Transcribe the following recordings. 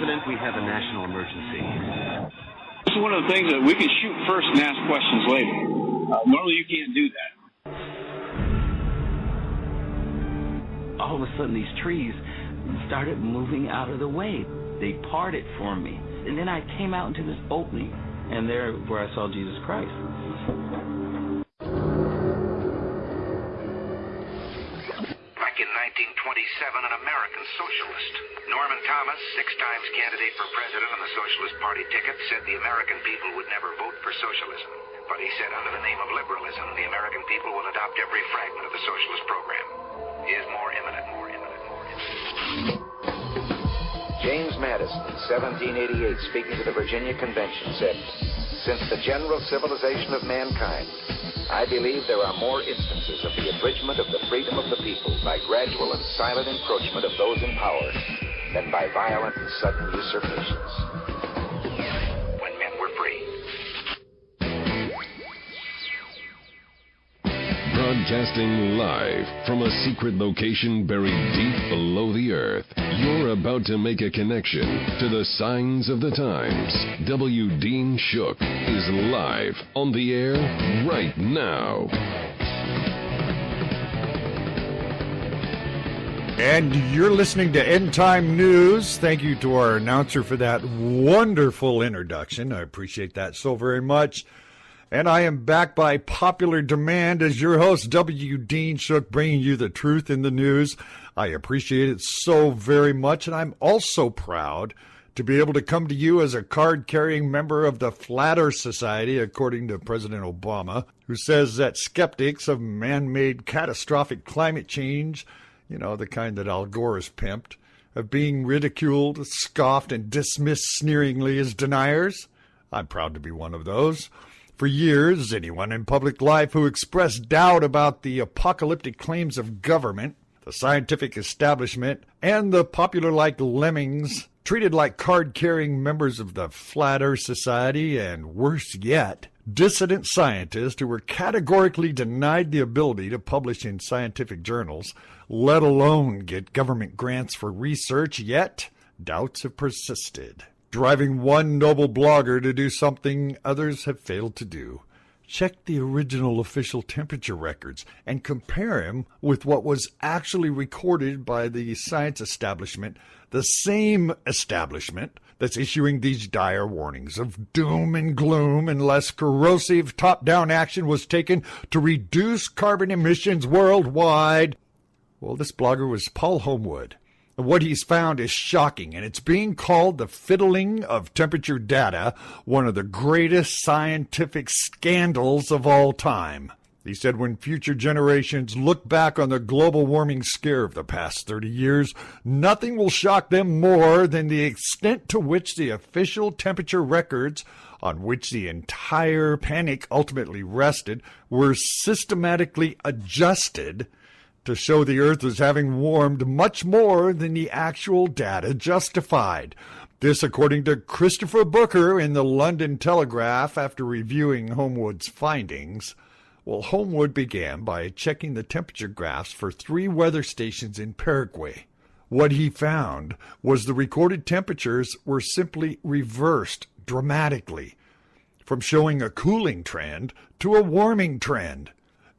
President, we have a national emergency. This is one of the things that we can shoot first and ask questions later. Normally you can't do that. All of a sudden these trees started moving out of the way. They parted for me. And then I came out into this opening, and there where I saw Jesus Christ. Back in 1927, an American socialist, Norman Thomas, 6 times candidate for president on the Socialist Party ticket, said the American people would never vote for socialism. But he said under the name of liberalism, the American people will adopt every fragment of the socialist program. He is more imminent. James Madison, in 1788, speaking to the Virginia Convention, said, "Since the general civilization of mankind, I believe there are more instances of the abridgment of the freedom of the people by gradual and silent encroachment of those in power than by violent and sudden usurpations." When men were free. Broadcasting live from a secret location buried deep below the earth, you're about to make a connection to the signs of the times. W. Dean Shook is live on the air right now. And you're listening to End Time News. Thank you to our announcer for that wonderful introduction. I appreciate that so very much. And I am back by popular demand as your host, W. Dean Shook, bringing you the truth in the news. I appreciate it so very much, and I'm also proud to be able to come to you as a card-carrying member of the Flat Earth Society, according to President Obama, who says that skeptics of man-made catastrophic climate change, you know, the kind that Al Gore has pimped, of being ridiculed, scoffed, and dismissed sneeringly as deniers. I'm proud to be one of those. For years, anyone in public life who expressed doubt about the apocalyptic claims of government, the scientific establishment, and the popular-like lemmings treated like card-carrying members of the Flat Earth Society, and worse yet, dissident scientists who were categorically denied the ability to publish in scientific journals, let alone get government grants for research, yet doubts have persisted, driving one noble blogger to do something others have failed to do. Check the original official temperature records and compare him with what was actually recorded by the science establishment, the same establishment that's issuing these dire warnings of doom and gloom unless corrosive top-down action was taken to reduce carbon emissions worldwide. Well, this blogger was Paul Homewood. What he's found is shocking, and it's being called the fiddling of temperature data, one of the greatest scientific scandals of all time. He said when future generations look back on the global warming scare of the past 30 years, nothing will shock them more than the extent to which the official temperature records, on which the entire panic ultimately rested, were systematically adjusted to show the Earth was having warmed much more than the actual data justified. This according to Christopher Booker in the London Telegraph after reviewing Homewood's findings. Well, Homewood began by checking the temperature graphs for 3 weather stations in Paraguay. What he found was the recorded temperatures were simply reversed dramatically, from showing a cooling trend to a warming trend.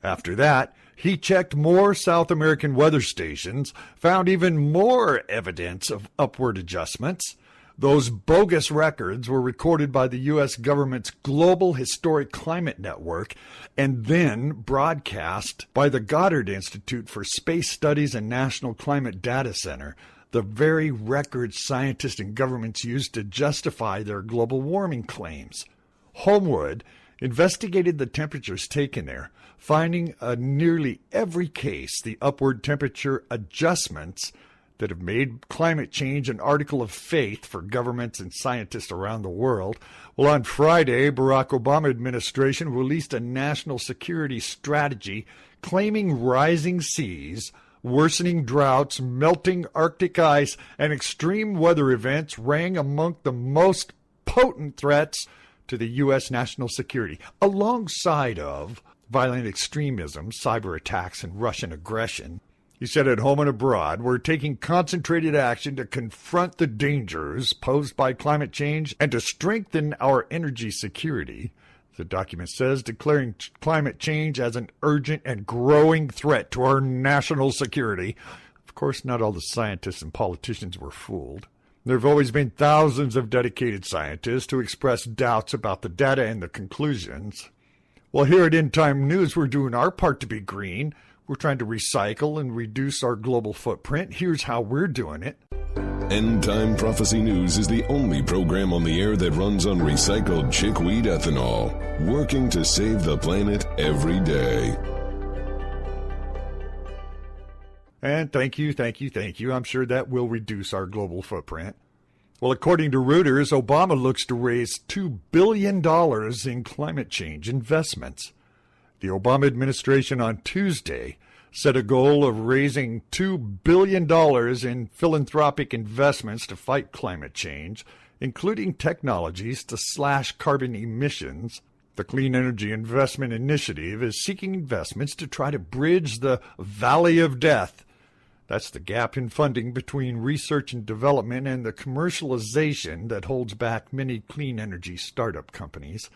After that, he checked more South American weather stations, found even more evidence of upward adjustments. Those bogus records were recorded by the U.S. government's Global Historic Climate Network and then broadcast by the Goddard Institute for Space Studies and National Climate Data Center, the very records scientists and governments use to justify their global warming claims. Homewood investigated the temperatures taken there, finding in nearly every case the upward temperature adjustments that have made climate change an article of faith for governments and scientists around the world. Well, on Friday, Barack Obama administration released a national security strategy claiming rising seas, worsening droughts, melting Arctic ice, and extreme weather events rang among the most potent threats to the U.S. national security, alongside of violent extremism, cyber attacks, and Russian aggression. He said at home and abroad, we're taking concentrated action to confront the dangers posed by climate change and to strengthen our energy security. The document says, declaring climate change as an urgent and growing threat to our national security. Of course, not all the scientists and politicians were fooled. There have always been thousands of dedicated scientists who express doubts about the data and the conclusions. Well, here at End Time News, we're doing our part to be green. We're trying to recycle and reduce our global footprint. Here's how we're doing it. End Time Prophecy News is the only program on the air that runs on recycled chickweed ethanol, working to save the planet every day. And thank you. I'm sure that will reduce our global footprint. Well, according to Reuters, Obama looks to raise $2 billion in climate change investments. The Obama administration on Tuesday set a goal of raising $2 billion in philanthropic investments to fight climate change, including technologies to slash carbon emissions. The Clean Energy Investment Initiative is seeking investments to try to bridge the valley of death. That's the gap in funding between research and development and the commercialization that holds back many clean energy startup companies.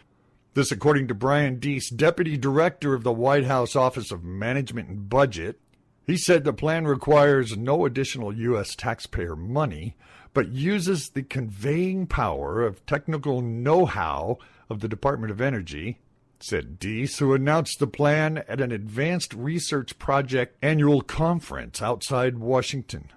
This according to Brian Deese, Deputy Director of the White House Office of Management and Budget. He said the plan requires no additional U.S. taxpayer money, but uses the conveying power of technical know-how of the Department of Energy, said Deese, who announced the plan at an Advanced Research Project annual conference outside Washington.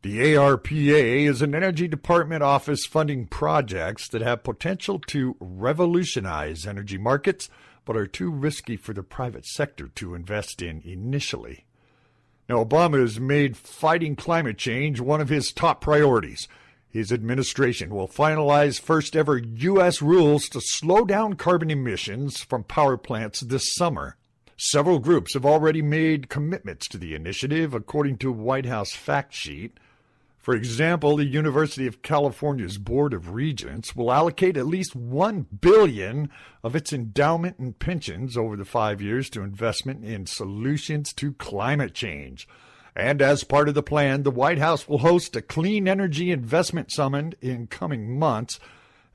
The ARPA is an Energy Department office funding projects that have potential to revolutionize energy markets, but are too risky for the private sector to invest in initially. Now, Obama has made fighting climate change one of his top priorities. His administration will finalize first-ever U.S. rules to slow down carbon emissions from power plants this summer. Several groups have already made commitments to the initiative, according to a White House fact sheet. For example, the University of California's Board of Regents will allocate at least $1 billion of its endowment and pensions over the 5 years to investment in solutions to climate change. And as part of the plan, the White House will host a Clean Energy Investment Summit in coming months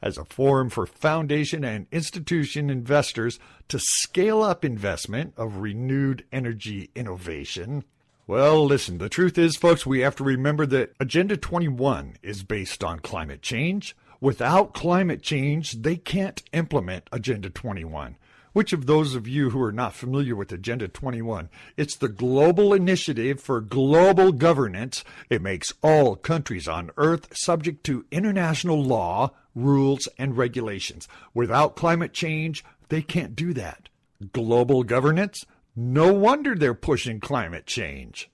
as a forum for foundation and institution investors to scale up investment of renewed energy innovation. Well, listen, the truth is, folks, we have to remember that Agenda 21 is based on climate change. Without climate change, they can't implement Agenda 21. Which of those of you who are not familiar with Agenda 21? It's the global initiative for global governance. It makes all countries on Earth subject to international law, rules, and regulations. Without climate change, they can't do that. Global governance? No wonder they're pushing climate change.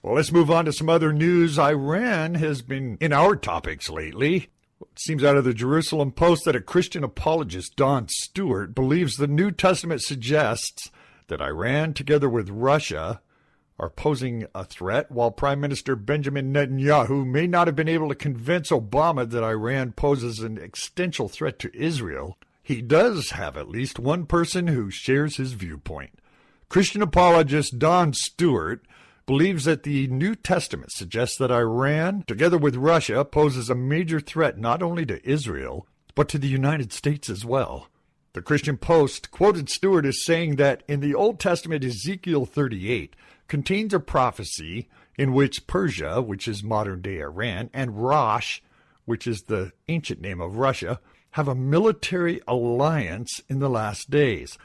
Well, let's move on to some other news. Iran has been in our topics lately. It seems out of the Jerusalem Post that a Christian apologist, Don Stewart, believes the New Testament suggests that Iran, together with Russia, are posing a threat, while Prime Minister Benjamin Netanyahu may not have been able to convince Obama that Iran poses an existential threat to Israel. He does have at least one person who shares his viewpoint. Christian apologist Don Stewart believes that the New Testament suggests that Iran, together with Russia, poses a major threat not only to Israel, but to the United States as well. The Christian Post quoted Stewart as saying that in the Old Testament, Ezekiel 38 contains a prophecy in which Persia, which is modern-day Iran, and Rosh, which is the ancient name of Russia, have a military alliance in the last days.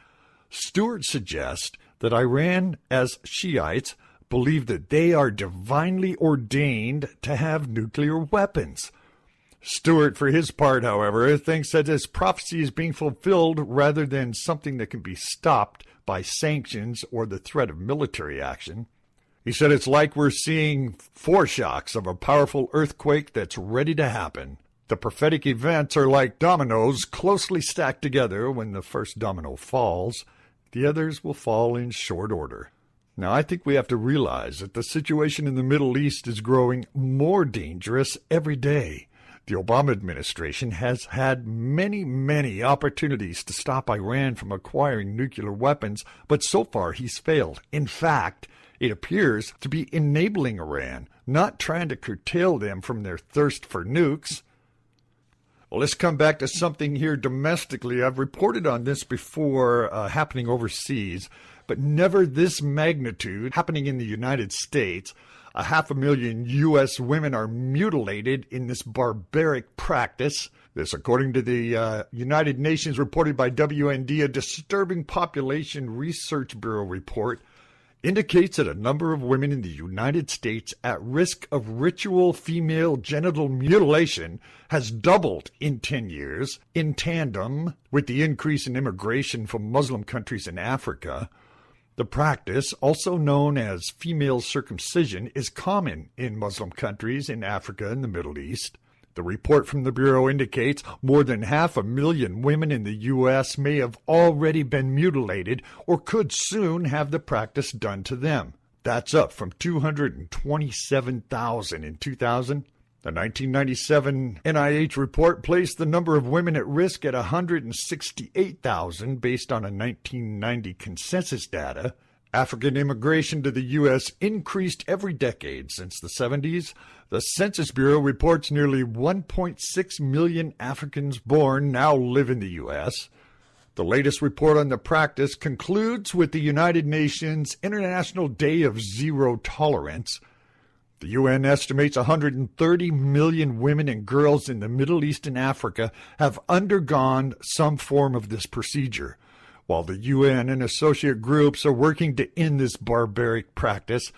Stewart suggests that Iran, as Shiites, believe that they are divinely ordained to have nuclear weapons. Stewart, for his part, however, thinks that this prophecy is being fulfilled rather than something that can be stopped by sanctions or the threat of military action. He said it's like we're seeing foreshocks of a powerful earthquake that's ready to happen. The prophetic events are like dominoes closely stacked together. When the first domino falls, the others will fall in short order. Now, I think we have to realize that the situation in the Middle East is growing more dangerous every day. The Obama administration has had many opportunities to stop Iran from acquiring nuclear weapons, but so far he's failed. In fact, It appears to be enabling Iran, not trying to curtail them from their thirst for nukes. Well, let's come back to something here domestically. I've reported on this before happening overseas, but never this magnitude happening in the United States. 500,000 U.S. women are mutilated in this barbaric practice. This, according to the United Nations reported by WND, a disturbing population research bureau report, indicates that a number of women in the United States at risk of ritual female genital mutilation has doubled in 10 years, in tandem with the increase in immigration from Muslim countries in Africa. The practice, also known as female circumcision, is common in Muslim countries in Africa and the Middle East. The report from the Bureau indicates more than 500,000 women in the U.S. may have already been mutilated or could soon have the practice done to them. That's up from 227,000 in 2000. The 1997 NIH report placed the number of women at risk at 168,000 based on a 1990 consensus data. African immigration to the U.S. increased every decade since the 70s. The Census Bureau reports nearly 1.6 million Africans born now live in the U.S. The latest report on the practice concludes with the United Nations International Day of Zero Tolerance. The UN estimates 130 million women and girls in the Middle East and Africa have undergone some form of this procedure. While the UN and associate groups are working to end this barbaric practice,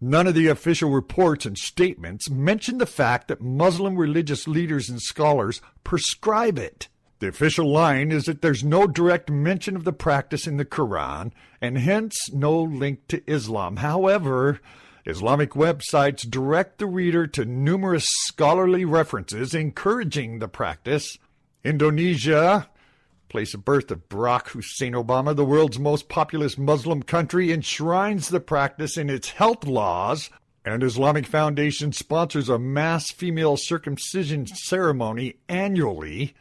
none of the official reports and statements mention the fact that Muslim religious leaders and scholars prescribe it. The official line is that there's no direct mention of the practice in the Quran, and hence no link to Islam. However, Islamic websites direct the reader to numerous scholarly references encouraging the practice. Indonesia, place of birth of Barack Hussein Obama, the world's most populous Muslim country, enshrines the practice in its health laws, and Islamic Foundation sponsors a mass female circumcision ceremony annually.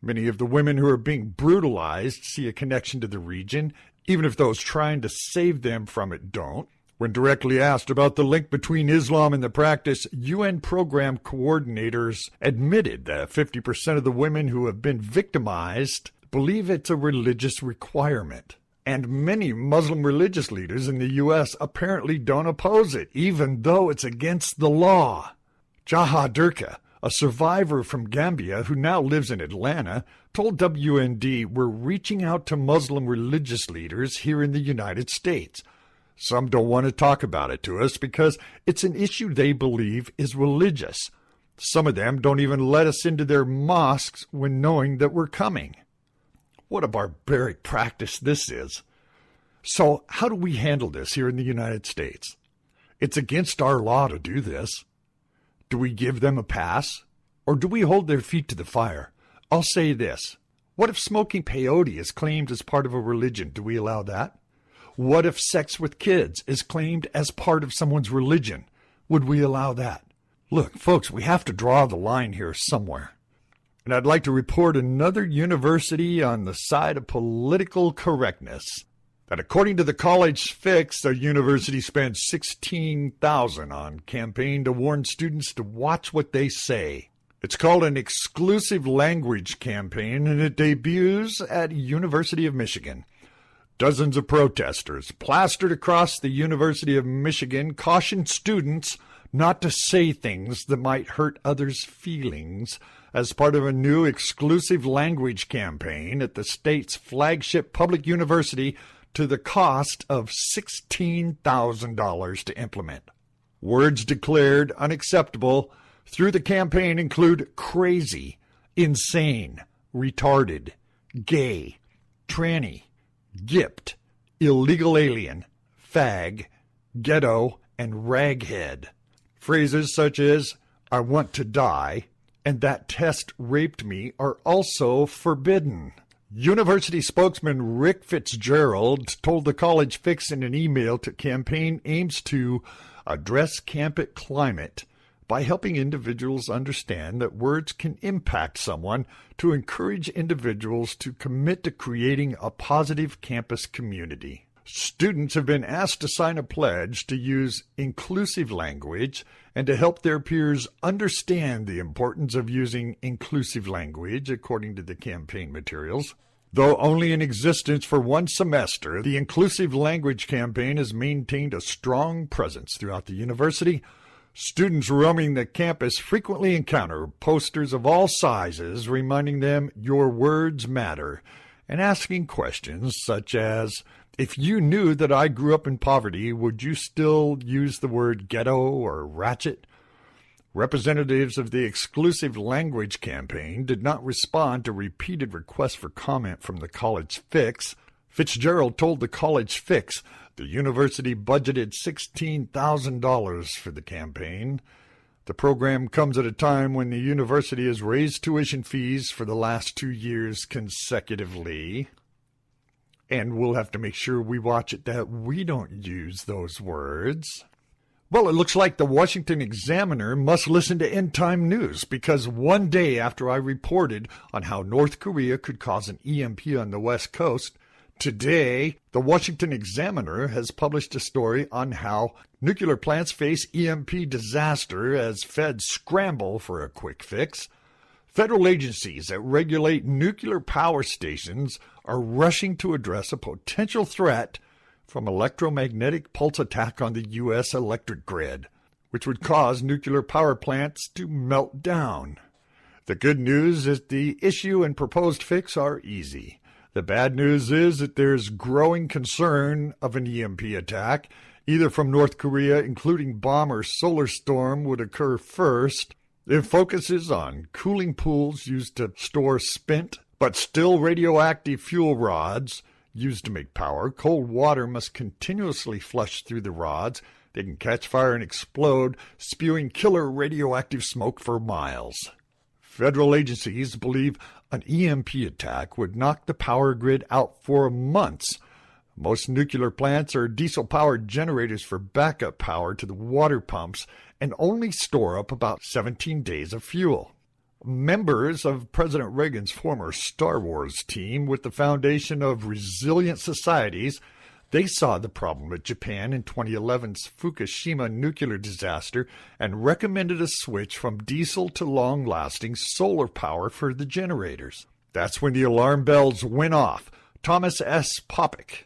Many of the women who are being brutalized see a connection to the region, even if those trying to save them from it don't. When directly asked about the link between Islam and the practice, UN program coordinators admitted that 50% of the women who have been victimized believe it's a religious requirement. And many Muslim religious leaders in the U.S. apparently don't oppose it, even though it's against the law. Jaha Durka, a survivor from Gambia who now lives in Atlanta, told WND, "We're reaching out to Muslim religious leaders here in the United States. Some don't want to talk about it to us because it's an issue they believe is religious. Some of them don't even let us into their mosques when knowing that we're coming." What a barbaric practice this is. So how do we handle this here in the United States? It's against our law to do this. Do we give them a pass? Or do we hold their feet to the fire? I'll say this. What if smoking peyote is claimed as part of a religion? Do we allow that? What if sex with kids is claimed as part of someone's religion? Would we allow that? Look, folks, we have to draw the line here somewhere. And I'd like to report another university on the side of political correctness. That according to the College Fix, the university spent $16,000 on campaign to warn students to watch what they say. It's called an exclusive language campaign, and it debuts at University of Michigan. Dozens of protesters plastered across the University of Michigan caution students not to say things that might hurt others' feelings as part of a new exclusive language campaign at the state's flagship public university to the cost of $16,000 to implement. Words declared unacceptable through the campaign include crazy, insane, retarded, gay, tranny, gipped, illegal alien, fag, ghetto, and raghead. Phrases such as, "I want to die," and "that test raped me" are also forbidden. University spokesman Rick Fitzgerald told the College Fix in an email to campaign aims to address campus climate by helping individuals understand that words can impact someone, to encourage individuals to commit to creating a positive campus community. Students have been asked to sign a pledge to use inclusive language and to help their peers understand the importance of using inclusive language, according to the campaign materials. Though only in existence for one semester, the Inclusive Language Campaign has maintained a strong presence throughout the university. Students roaming the campus frequently encounter posters of all sizes reminding them your words matter and asking questions such as, if you knew that I grew up in poverty, would you still use the word ghetto or ratchet? Representatives of the Exclusive Language Campaign did not respond to repeated requests for comment from the College Fix. Fitzgerald told the College Fix the university budgeted $16,000 for the campaign. The program comes at a time when the university has raised tuition fees for the last 2 years consecutively. And we'll have to make sure we watch it that we don't use those words. Well, it looks like the Washington Examiner must listen to End Time News, because one day after I reported on how North Korea could cause an EMP on the West Coast, today the Washington Examiner has published a story on how nuclear plants face EMP disaster as feds scramble for a quick fix. Federal agencies that regulate nuclear power stations are rushing to address a potential threat from electromagnetic pulse attack on the U.S. electric grid, which would cause nuclear power plants to melt down. The good news is the issue and proposed fix are easy. The bad news is that there's growing concern of an EMP attack, either from North Korea, including bomb or solar storm would occur first. It focuses on cooling pools used to store spent but still radioactive fuel rods used to make power. Cold water must continuously flush through the rods. They can catch fire and explode, spewing killer radioactive smoke for miles. Federal agencies believe an EMP attack would knock the power grid out for months. Most nuclear plants are diesel-powered generators for backup power to the water pumps and only store up about 17 days of fuel. Members of President Reagan's former Star Wars team with the Foundation of Resilient Societies, they saw the problem at Japan in 2011's Fukushima nuclear disaster and recommended a switch from diesel to long-lasting solar power for the generators. That's when the alarm bells went off. Thomas S. Popick,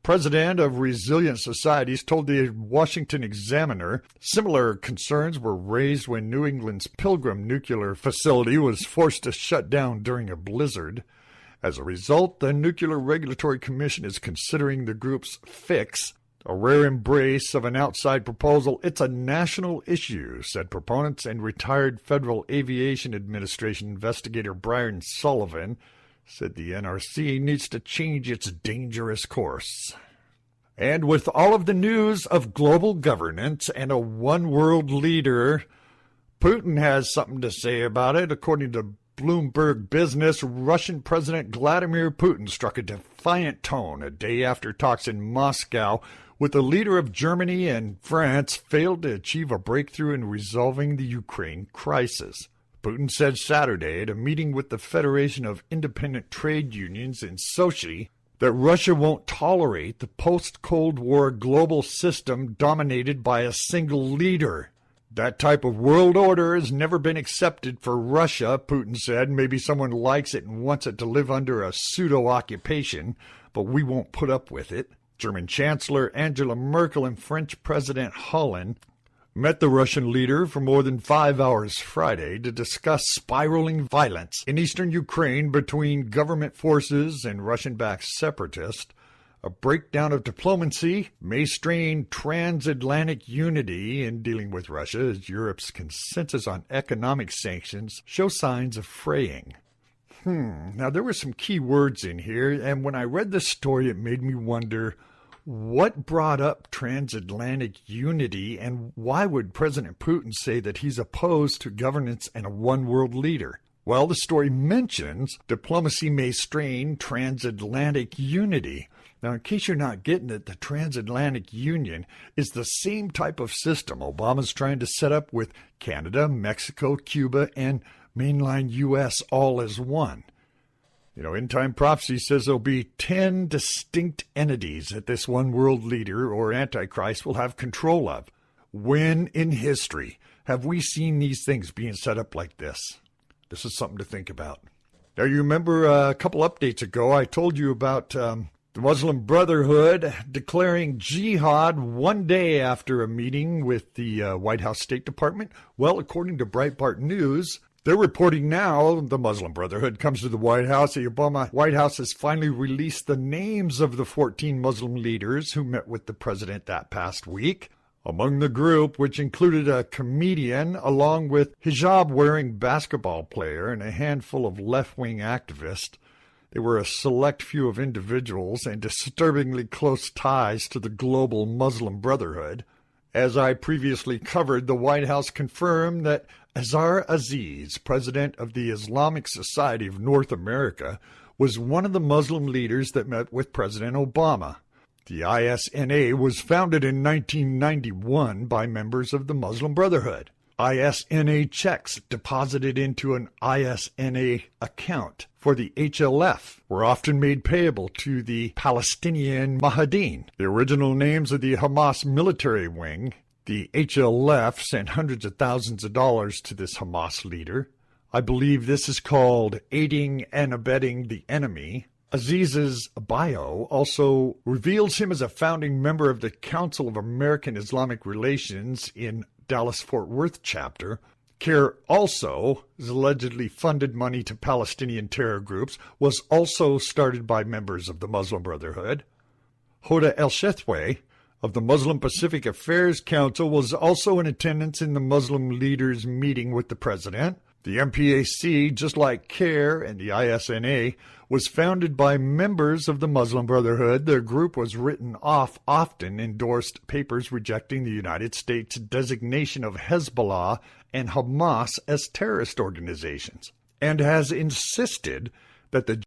president of Resilient Societies, told the Washington Examiner similar concerns were raised when New England's Pilgrim nuclear facility was forced to shut down during a blizzard. As a result, the Nuclear Regulatory Commission is considering the group's fix a rare embrace of an outside proposal. It's a national issue, said proponents, and retired Federal Aviation Administration investigator Brian Sullivan said the NRC needs to change its dangerous course. And with all of the news of global governance and a one-world leader, Putin has something to say about it. According to Bloomberg Business, Russian President Vladimir Putin struck a defiant tone a day after talks in Moscow with the leader of Germany and France failed to achieve a breakthrough in resolving the Ukraine crisis. Putin said Saturday at a meeting with the Federation of Independent Trade Unions in Sochi that Russia won't tolerate the post-Cold War global system dominated by a single leader. That type of world order has never been accepted for Russia, Putin said. Maybe someone likes it and wants it to live under a pseudo-occupation, but we won't put up with it. German Chancellor Angela Merkel and French President Hollande met the Russian leader for more than 5 hours Friday to discuss spiraling violence in eastern Ukraine between government forces and Russian-backed separatists. A breakdown of diplomacy may strain transatlantic unity in dealing with Russia as Europe's consensus on economic sanctions show signs of fraying. Now, there were some key words in here, and when I read this story, it made me wonder, what brought up transatlantic unity, and why would President Putin say that he's opposed to governance and a one-world leader? Well, the story mentions diplomacy may strain transatlantic unity. Now, in case you're not getting it, the transatlantic union is the same type of system Obama's trying to set up with Canada, Mexico, Cuba, and mainline U.S. all as one. End Time Prophecy says there'll be 10 distinct entities that this one world leader or Antichrist will have control of. When in history have we seen these things being set up like this? This is something to think about. Now, you remember a couple updates ago, I told you about the Muslim Brotherhood declaring jihad one day after a meeting with the White House State Department. Well, according to Breitbart News, they're reporting now the Muslim Brotherhood comes to the White House. The Obama White House has finally released the names of the 14 Muslim leaders who met with the president that past week. Among the group, which included a comedian along with hijab-wearing basketball player and a handful of left-wing activists, there were a select few of individuals and disturbingly close ties to the global Muslim Brotherhood. As I previously covered, the White House confirmed that Azhar Aziz, president of the Islamic Society of North America, was one of the Muslim leaders that met with President Obama. The ISNA was founded in 1991 by members of the Muslim Brotherhood. ISNA checks deposited into an ISNA account for the HLF were often made payable to the Palestinian Mujahideen, the original names of the Hamas military wing. The HLF sent hundreds of thousands of dollars to this Hamas leader. I believe this is called aiding and abetting the enemy. Aziz's bio also reveals him as a founding member of the Council of American Islamic Relations in Dallas-Fort Worth chapter. CARE also has allegedly funded money to Palestinian terror groups, was also started by members of the Muslim Brotherhood. Hoda El-Shethway of the Muslim Pacific Affairs Council was also in attendance in the Muslim leaders' meeting with the president. The MPAC, just like CARE and the ISNA, was founded by members of the Muslim Brotherhood. Their group was written off, often endorsed papers rejecting the United States' designation of Hezbollah and Hamas as terrorist organizations, and has insisted that the